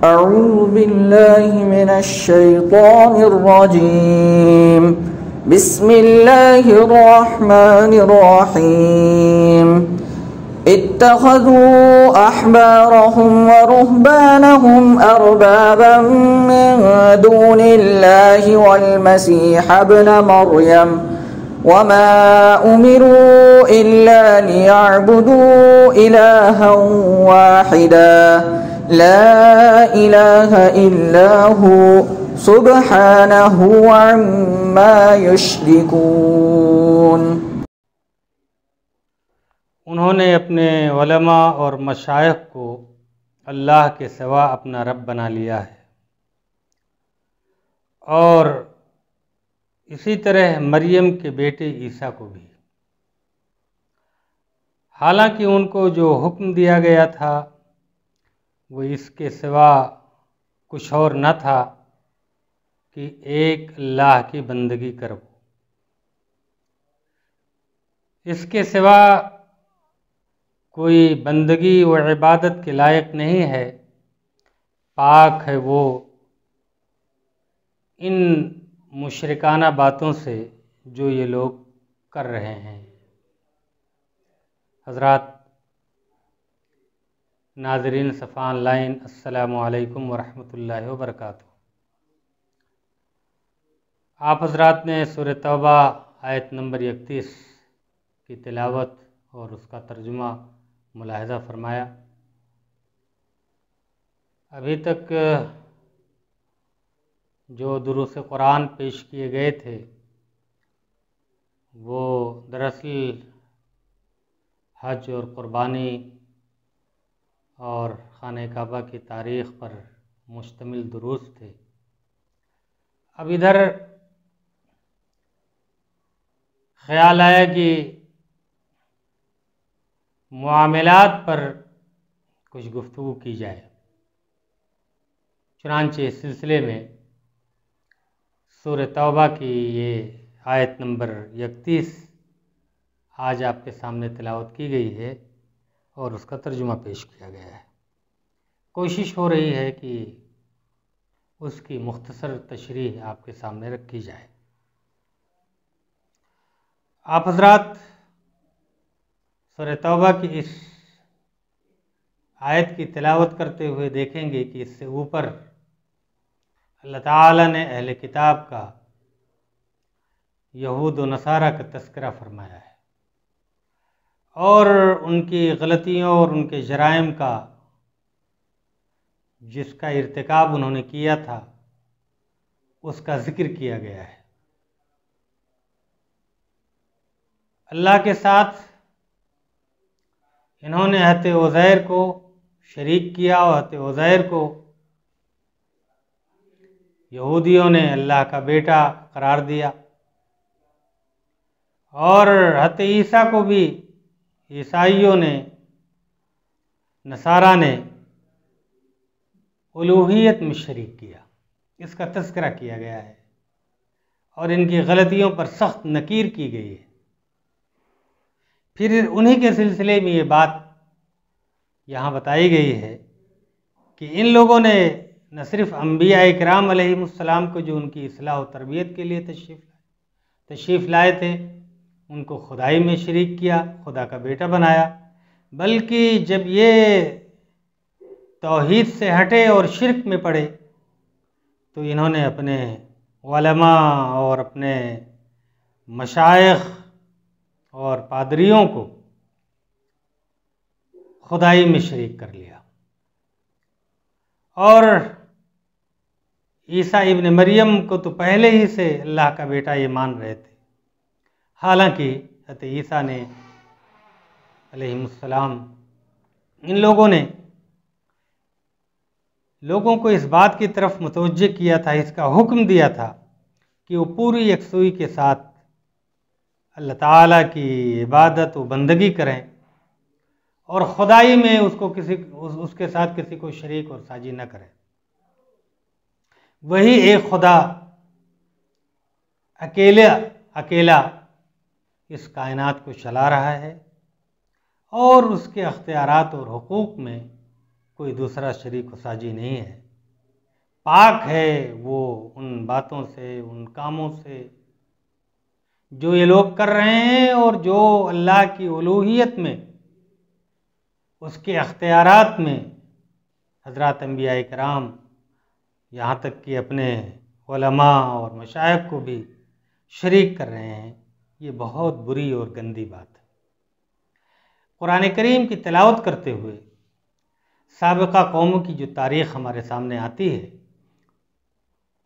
अऊज़ु बिल्लाहि मिनश्शैतानिर्रजीम। बिस्मिल्लाहिर्रहमानिर्रहीम। इत्तख़ज़ू अहबारहुम व रुहबानहुम अरबाबन मिन दूनिल्लाहि वल मसीह इब्न मर्यम वमा उमिरू इल्ला लियअबुदू इलाहन वाहिदा ला इलाहा इल्ला हु सुब्हानहु अम्मा युश्रिकून। उन्होंने अपने उलमा और मशाइख को अल्लाह के सिवा अपना रब बना लिया है, और इसी तरह मरियम के बेटे ईसा को भी, हालांकि उनको जो हुक्म दिया गया था वो इसके सिवा कुछ और न था कि एक अल्लाह की बंदगी करो। इसके सिवा कोई बंदगी व इबादत के लायक नहीं है, पाक है वो इन मुशरिकाना बातों से जो ये लोग कर रहे हैं। हज़रात नाज़रीन सफ़ा ऑनलाइन, अस्सलामु अलैकुम व रहमतुल्लाहि व बरकातुहू। आप हज़रात ने सूरह तौबा आयत नंबर 31 की तिलावत और उसका तर्जुमा मुलाहिज़ा फरमाया। अभी तक जो दुरूस कुरान पेश किए गए थे वो दरअसल हज और क़ुरबानी और खाने काबा की तारीख़ पर मुश्तमिल दुरूस थे। अब इधर ख़याल आया कि मुआमलात पर कुछ गुफ्तगू की जाए। चुनांचे इस सिलसिले में सूरह तौबा की ये आयत नंबर 31 आज आपके सामने तिलावत की गई है और उसका तर्जुमा पेश किया गया है। कोशिश हो रही है कि उसकी मुख्तसर तशरीह आपके सामने रखी जाए। आप हज़रात सूरह तौबा की इस आयत की तिलावत करते हुए देखेंगे कि इससे ऊपर अल्लाह ताला ने अहले किताब का, यहूद व नसारा का तज़किरा फरमाया है और उनकी गलतियों और उनके जराइम का, जिसका इर्तिकाब उन्होंने किया था, उसका ज़िक्र किया गया है। अल्लाह के साथ इन्होंने हज़रत उज़ैर को शरीक किया और हज़रत उज़ैर को यहूदियों ने अल्लाह का बेटा करार दिया, और हज़रत ईसा को भी ईसाइयों ने, नसारा ने उलूहियत में शरीक किया। इसका तज़किरा किया गया है और इनकी गलतियों पर सख्त नकीर की गई है। फिर उन्हीं के सिलसिले में ये बात यहाँ बताई गई है कि इन लोगों ने न सिर्फ अम्बिया इकराम अलैहिमुस्सलाम को, जो उनकी इस्लाह व तरबियत के लिए तशरीफ़ लाए थे, उनको खुदाई में शरीक किया, खुदा का बेटा बनाया, बल्कि जब ये तौहीद से हटे और शिर्क में पड़े तो इन्होंने अपने उलमा और अपने मशाइख और पादरियों को खुदाई में शरीक कर लिया। और ईसा इब्न मरियम को तो पहले ही से अल्लाह का बेटा ये मान रहे थे, हालांकि हज़रत ईसा ने अलैहिमुस्सलाम, इन लोगों ने लोगों को इस बात की तरफ मुतवज्जे किया था, इसका हुक्म दिया था कि वो पूरी यकसुई के साथ अल्लाह ताला की इबादत व बंदगी करें और खुदाई में उसके साथ किसी को शरीक और साझी न करें। वही एक खुदा अकेला इस कायनात को चला रहा है और उसके अख्तियारात और हुकूक में कोई दूसरा शरीक व साझी नहीं है। पाक है वो उन बातों से, उन कामों से जो ये लोग कर रहे हैं और जो अल्लाह की उलूहियत में, उसके अख्तियारात में हज़रात अंबिया इकराम, यहाँ तक कि अपने उलमा और मशाइख को भी शरीक कर रहे हैं। ये बहुत बुरी और गंदी बात है। कुरान करीम की तिलावत करते हुए साबिक़ा कौमों की जो तारीख़ हमारे सामने आती है,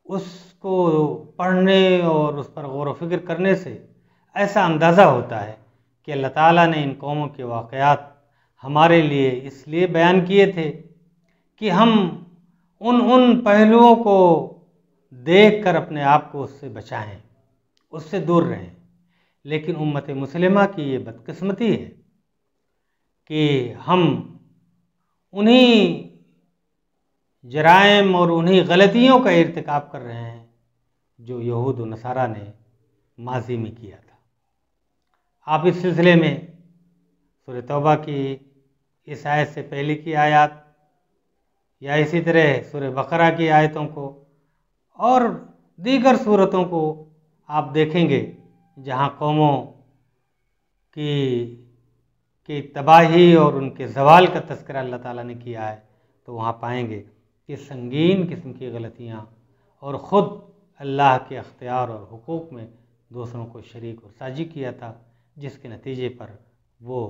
उसको पढ़ने और उस पर गौर व फिक्र करने से ऐसा अंदाज़ा होता है कि अल्लाह ताला ने इन कौमों के वाक़यात हमारे लिए इसलिए बयान किए थे कि हम उन पहलुओं को देख कर अपने आप को उससे बचाएं, उससे दूर रहें। लेकिन उम्मत मुस्लिमा की ये बदकिस्मती है कि हम उन्हीं जराइम और उन्हीं गलतियों का इर्तिकाब कर रहे हैं जो यहूद व नसारा ने माजी में किया था। आप इस सिलसिले में सूरह तौबा की इस आयत से पहले की आयत या इसी तरह सूरह बकरा की आयतों को और दीगर सूरतों को आप देखेंगे जहाँ कौमों की तबाही और उनके ज़वाल का तज़किरा अल्लाह ताला ने किया है, तो वहाँ पाएंगे कि संगीन किस्म की गलतियाँ और ख़ुद अल्लाह के अख्तियार और हुकूक में दूसरों को शरीक और साझी किया था, जिसके नतीजे पर वो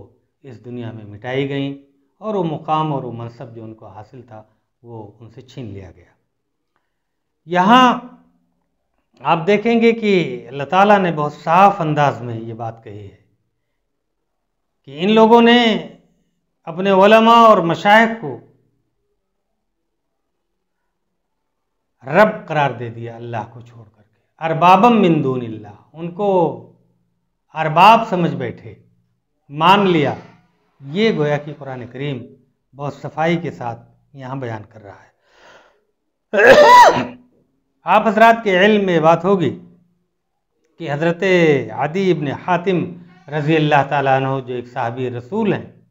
इस दुनिया में मिटाई गईं और वो मुकाम और वो मनसब जो उनको हासिल था वो उनसे छीन लिया गया। यहाँ आप देखेंगे कि अल्लाह ताला ने बहुत साफ अंदाज में ये बात कही है कि इन लोगों ने अपने उलमा और मशाइख को रब करार दे दिया अल्लाह को छोड़ करके, अरबाबम मिन दूनिल्लाह, उनको अरबाब समझ बैठे, मान लिया। ये गोया कि कुरान करीम बहुत सफाई के साथ यहाँ बयान कर रहा है। आप हजरात के इल्म में बात होगी कि हज़रत अदी इब्न हातिम रज़ी अल्लाह ताला अन्हु, जो एक साहबी रसूल हैं,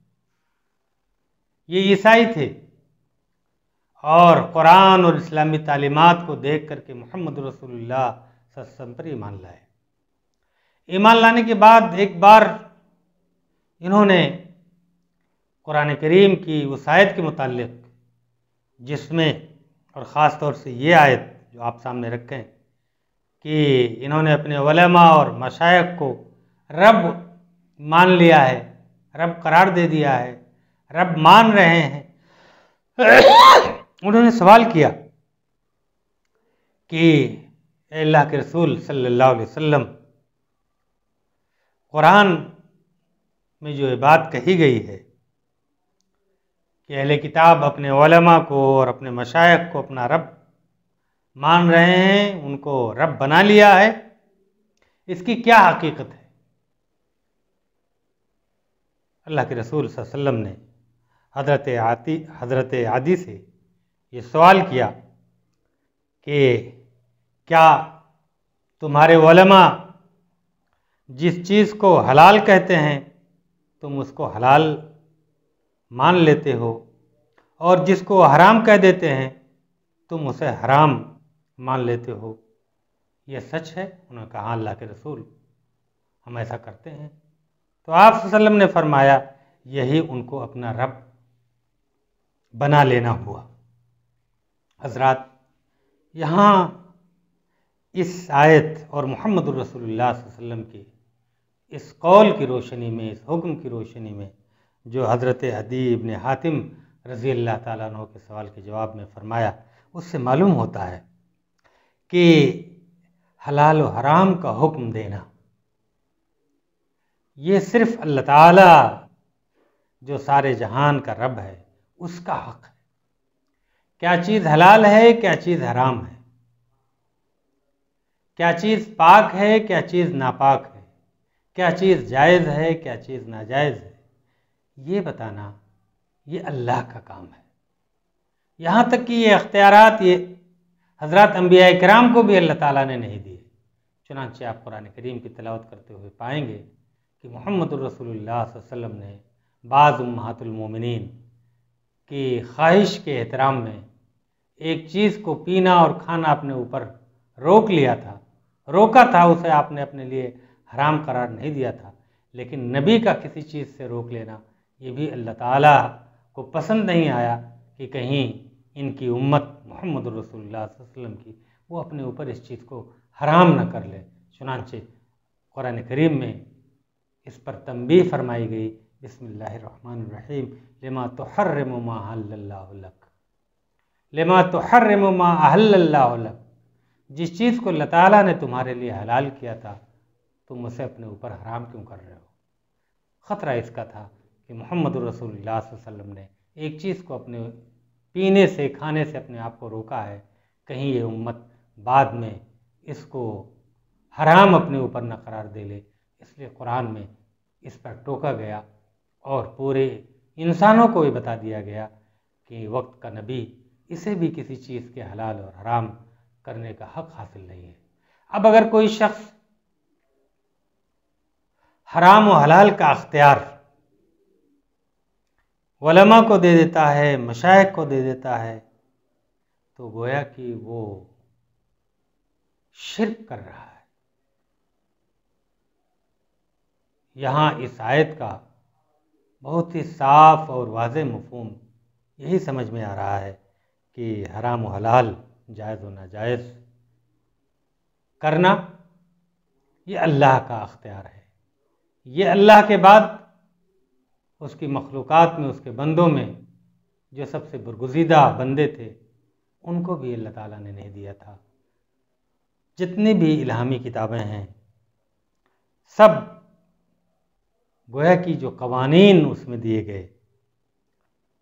ये ईसाई थे और कुरान और इस्लामी तालीमात को देख करके मोहम्मद रसूलुल्लाह सल्लल्लाहु अलैहि वसल्लम पर ईमान लाए। ईमान लाने के बाद एक बार इन्होंने कुरान करीम की उस आयत के मुताल्लिक़, जिसमें और ख़ास तौर से ये आयत जो आप सामने रखें कि इन्होंने अपने उलमा और मशाइख को रब मान लिया है, रब करार दे दिया है, रब मान रहे हैं। उन्होंने सवाल किया कि अल्लाह के रसूल सल्लल्लाहु अलैहि वसल्लम, कुरान में जो ये बात कही गई है कि अहले किताब अपने उलमा को और अपने मशाइख को अपना रब मान रहे हैं, उनको रब बना लिया है, इसकी क्या हकीकत है? अल्लाह के रसूल सल्लल्लाहु अलैहि वसल्लम ने हज़रत आदी से ये सवाल किया कि क्या तुम्हारे उलमा जिस चीज़ को हलाल कहते हैं तुम उसको हलाल मान लेते हो, और जिसको हराम कह देते हैं तुम उसे हराम मान लेते हो, यह सच है? उन्होंने कहा हाँ अल्लाह के रसूल, हम ऐसा करते हैं। तो आप सल्लल्लाहु अलैहि वसल्लम ने फरमाया यही उनको अपना रब बना लेना हुआ। हजरात, यहाँ इस आयत और मोहम्मद रसूलुल्लाह सल्लल्लाहु अलैहि वसल्लम की इस कौल की रोशनी में, इस हुक्म की रोशनी में जो हज़रत अदी इब्न हातिम रज़ी अल्लाह ताला अन्हु के सवाल के जवाब में फरमाया, उससे मालूम होता है कि हलाल और हराम का हुक्म देना ये सिर्फ अल्लाह ताला जो सारे जहान का रब है उसका हक है। क्या चीज़ हलाल है, क्या चीज़ हराम है, क्या चीज़ पाक है, क्या चीज़ नापाक है, क्या चीज़ जायज़ है, क्या चीज़ नाजायज़ है, ये बताना ये अल्लाह का काम है। यहाँ तक कि ये अख्तियारात ये हज़रत अंबिया इकराम को भी अल्लाह ताला ने नहीं दिए। चुनांचे आप कुरान करीम की तिलावत करते हुए पाएंगे कि मोहम्मद रसूलुल्लाह सल्लल्लाहु अलैहि वसल्लम ने बाज़ उम्महातुल मोमिनीन की ख्वाहिश के एहतराम में एक चीज़ को पीना और खाना अपने ऊपर रोका था, उसे आपने अपने लिए हराम करार नहीं दिया था। लेकिन नबी का किसी चीज़ से रोक लेना, ये भी अल्लाह ताला को पसंद नहीं आया कि कहीं इनकी उम्मत मोहम्मद रसूलुल्लाह सल्लल्लाहु अलैहि वसल्लम की वो अपने ऊपर इस चीज़ को हराम न कर ले। चुनांचे कुरान करीम में इस पर तंबीह फरमाई गई, बिस्मिल्लाहिर्रहमानिर्रहीम, लिमा तुहर्रिमु मा अहल्लल्लाहु लक, लिमा तुहर्रिमु मा अहल्लल्लाहु लक। जिस चीज़ को अल्लाह ताला ने तुम्हारे लिए हलाल किया था, तुम उसे अपने ऊपर हराम क्यों कर रहे हो। ख़तरा इसका था कि मोहम्मद रसूलुल्लाह सल्लल्लाहु अलैहि वसल्लम ने एक चीज़ को अपने पीने से, खाने से अपने आप को रोका है, कहीं ये उम्मत बाद में इसको हराम अपने ऊपर न करार दे ले। इसलिए कुरान में इस पर टोका गया और पूरे इंसानों को ये बता दिया गया कि वक्त का नबी इसे भी किसी चीज़ के हलाल और हराम करने का हक हासिल नहीं है। अब अगर कोई शख्स हराम और हलाल का अख्तियार उलमा को दे देता है, मशाइख को दे देता है, तो गोया कि वो शिर्क कर रहा है। यहाँ इस आयत का बहुत ही साफ और वाज़ेह मफ़हूम यही समझ में आ रहा है कि हराम और हलाल, जायज़ व नाजायज़ करना ये अल्लाह का अख्तियार है। ये अल्लाह के बाद उसकी मखलूक़ात में, उसके बंदों में जो सबसे बरगुज़ीदा बंदे थे, उनको भी अल्लाह ताला ने नहीं दिया था। जितनी भी इल्हामी किताबें हैं, सब गोया कि जो कवानीन उसमें दिए गए,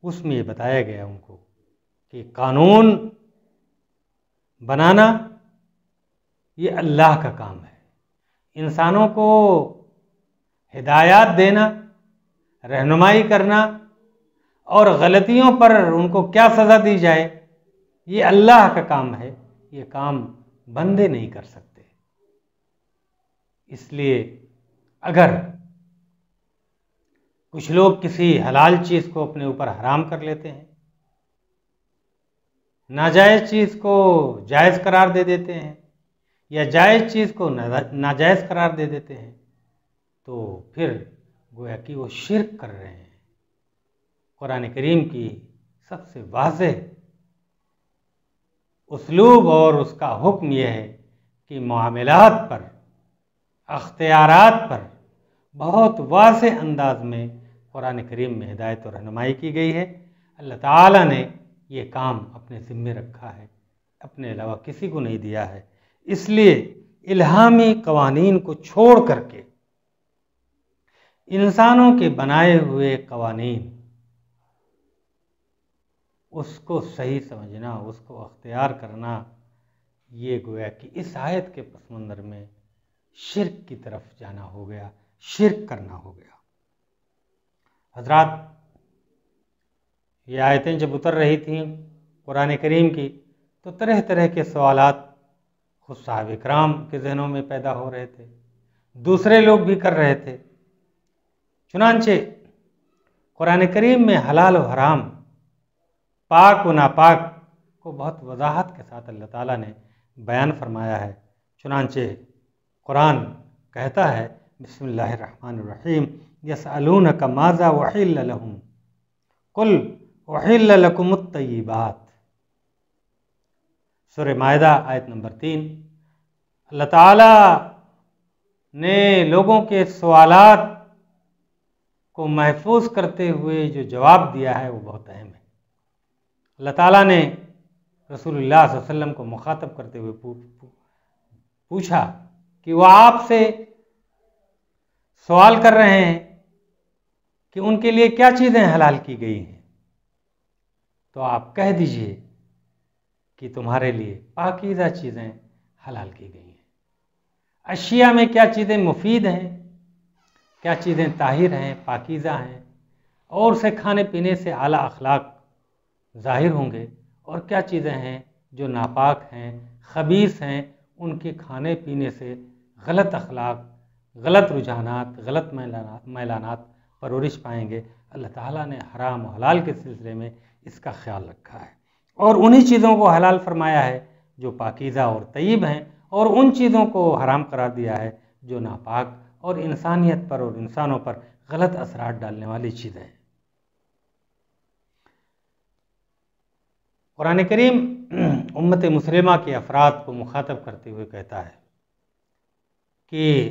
उसमें ये बताया गया उनको कि कानून बनाना ये अल्लाह का काम है। इंसानों को हिदायत देना, रहनुमाई करना और गलतियों पर उनको क्या सज़ा दी जाए, ये अल्लाह का काम है। ये काम बंदे नहीं कर सकते। इसलिए अगर कुछ लोग किसी हलाल चीज़ को अपने ऊपर हराम कर लेते हैं, नाजायज़ चीज़ को जायज़ करार दे देते हैं, या जायज़ चीज़ को नाजायज़ करार दे देते हैं, तो फिर गोया कि वो शिर्क कर रहे हैं। कुरान करीम की सबसे वाज़ेह उसलूब और उसका हुक्म यह है कि मामलात पर, अख्तियारात पर बहुत वाज़ेह अंदाज में कुरान करीम में हिदायत और रहनुमाई की गई है। अल्लाह ताला ने ये काम अपने ज़िम्मे रखा है, अपने अलावा किसी को नहीं दिया है। इसलिए इल्हामी कवानीन को छोड़ करके इंसानों के बनाए हुए कवानीन, उसको सही समझना, उसको अख्तियार करना, ये गोया कि इस आयत के पस मंज़र में शिर्क की तरफ जाना हो गया, शिर्क करना हो गया। हज़रात, ये आयतें जब उतर रही थीं कुरान करीम की, तो तरह तरह के सवालात खुद साहब इकराम के जहनों में पैदा हो रहे थे, दूसरे लोग भी कर रहे थे। चुनांचे कुरान करीम में हलाल और हराम, पाक व नापाक को बहुत वजाहत के साथ अल्लाह ताला ने बयान फरमाया है। चुनांचे कुरान कहता है, बिस्मिल्लाहिर्रहमानिर्रहीम, यसअलूनका माज़ा उहिल्ल लहुम कुल उहिल्ल लकुमुत तय्यिबात। सूरह माइदा आयत नंबर 3। अल्लाह ताला ने लोगों के सवालात को महफूज करते हुए जो जवाब दिया है वो बहुत अहम है। अल्लाह ताला ने रसूलुल्लाह सल्लल्लाहु अलैहि वसल्लम को मुखातब करते हुए पूछा कि वह आपसे सवाल कर रहे हैं कि उनके लिए क्या चीज़ें हलाल की गई हैं, तो आप कह दीजिए कि तुम्हारे लिए पाकीज़ा चीज़ें हलाल की गई हैं। अशिया में क्या चीज़ें मुफीद हैं, क्या चीज़ें ताहिर हैं, पाकीज़ा हैं, और उसे खाने पीने से आला अखलाक ज़ाहिर होंगे, और क्या चीज़ें हैं जो नापाक हैं, खबीस हैं, उनके खाने पीने से गलत अखलाक, गलत रुझानात, गलत मैलानात परवरिश पाएंगे। अल्लाह ताला ने हराम और हलाल के सिलसिले में इसका ख्याल रखा है। और उन्हीं चीज़ों को हलाल फरमाया है जो पाकीज़ा और तय्यब हैं, और उन चीज़ों को हराम करार दिया है जो नापाक और इंसानियत पर और इंसानों पर गलत असरात डालने वाली चीज़ें हैं। कुरान करीम उम्मत मुस्लिमा के अफराद को मुखातब करते हुए कहता है कि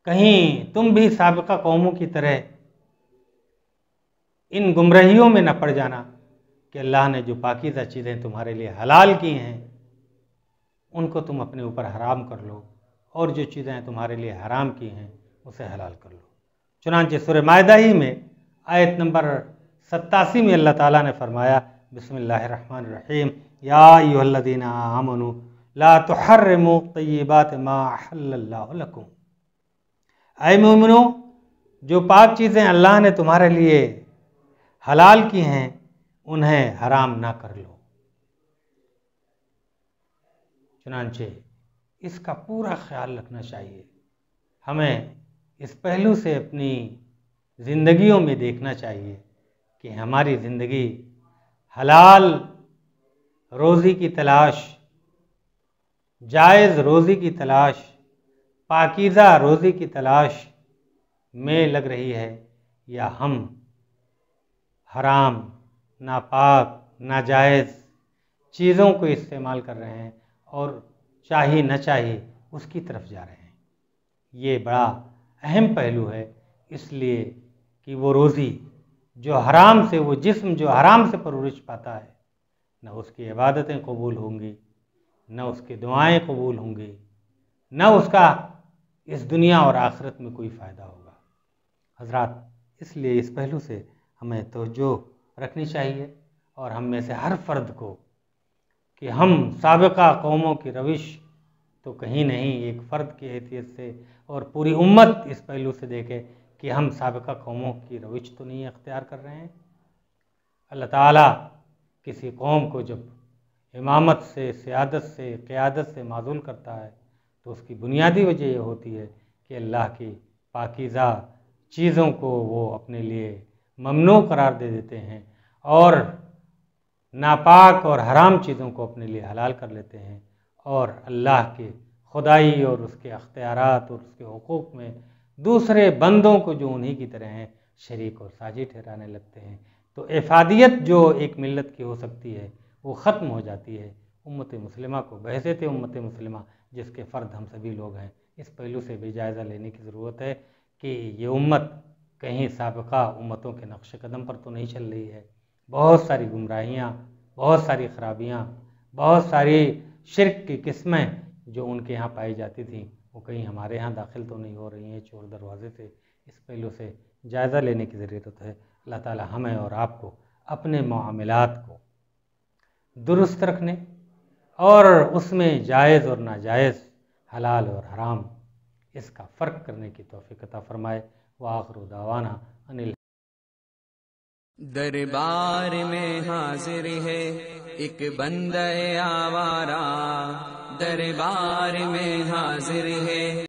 कहीं तुम भी साबिका कौमों की तरह इन गुमराहियों में न पड़ जाना कि अल्लाह ने जो पाकीज़ा चीज़ें तुम्हारे लिए हलाल की हैं उनको तुम अपने ऊपर हराम कर लो, और जो चीज़ें तुम्हारे लिए हराम की हैं उसे हलाल कर लो। चुनांचे सूरह माइदा ही में आयत नंबर 87 में अल्लाह ताला ने फरमाया, बिस्मिल्लाहिर्रहमानिर्रहीम, या अय्युहल्लज़ीना आमनू ला तुहर्रिमू तय्यिबाति मा अहल्लल्लाहु लकुम। ऐ मोमिनो, जो पाक चीज़ें अल्लाह ने तुम्हारे लिए हलाल की हैं उन्हें हराम ना कर लो। चुनांचे इसका पूरा ख्याल रखना चाहिए। हमें इस पहलू से अपनी ज़िंदगियों में देखना चाहिए कि हमारी ज़िंदगी हलाल रोज़ी की तलाश, जायज़ रोज़ी की तलाश, पाकीज़ा रोज़ी की तलाश में लग रही है, या हम हराम, नापाक, नाजायज़ चीज़ों को इस्तेमाल कर रहे हैं और चाहे न चाहे उसकी तरफ जा रहे हैं। ये बड़ा अहम पहलू है, इसलिए कि वो रोज़ी जो हराम से, वो जिस्म जो हराम से परवरिश पाता है, न उसकी इबादतें कबूल होंगी, न उसकी दुआएं कबूल होंगी, न उसका इस दुनिया और आखिरत में कोई फ़ायदा होगा। हज़रात, इसलिए इस पहलू से हमें तवज्जो रखनी चाहिए, और हम में से हर फ़र्द को कि हम साबिका कौमों की रविश तो कहीं नहीं, एक फ़र्द की हैसियत से और पूरी उम्मत इस पहलू से देखे कि हम साबिका कौमों की रविश तो नहीं अख्तियार कर रहे हैं। अल्लाह ताला किसी कौम को जब इमामत से, सियादत से, क़यादत से माज़ूल करता है तो उसकी बुनियादी वजह यह होती है कि अल्लाह की पाकीज़ा चीज़ों को वो अपने लिए ममनू करार दे देते हैं और नापाक और हराम चीज़ों को अपने लिए हलाल कर लेते हैं, और अल्लाह के खुदाई और उसके अख्तियारात और उसके हुकूक में दूसरे बंदों को जो उन्हीं की तरह हैं शरीक और साझी ठहराने लगते हैं। तो इफ़ादियत जो एक मिल्लत की हो सकती है वो ख़त्म हो जाती है। उम्मत मुस्लिमा को बहैसियत उम्मत मुस्लिमा जिसके फ़र्द हम सभी लोग हैं, इस पहलू से भी जायज़ा लेने की ज़रूरत है कि ये उम्मत कहीं साबिक़ा उम्मतों के नक्श कदम पर तो नहीं चल रही है। बहुत सारी गुमराहियाँ, बहुत सारी ख़राबियाँ, बहुत सारी शिर्क की किस्में जो उनके यहाँ पाई जाती थी वो कहीं हमारे यहाँ दाखिल तो नहीं हो रही हैं चोर दरवाज़े से। इस पहलू से जायज़ा लेने की ज़रूरत है। अल्लाह ताला हमें और आपको अपने मामलात को दुरुस्त रखने और उसमें जायज़ और नाजायज़, हलाल और हराम इसका फ़र्क करने की तौफ़ीक़ अता फ़रमाए। व आख़िरु दावाना अनिल। दरबार में हाजिर है एक बंदे आवारा, दरबार में हाजिर है।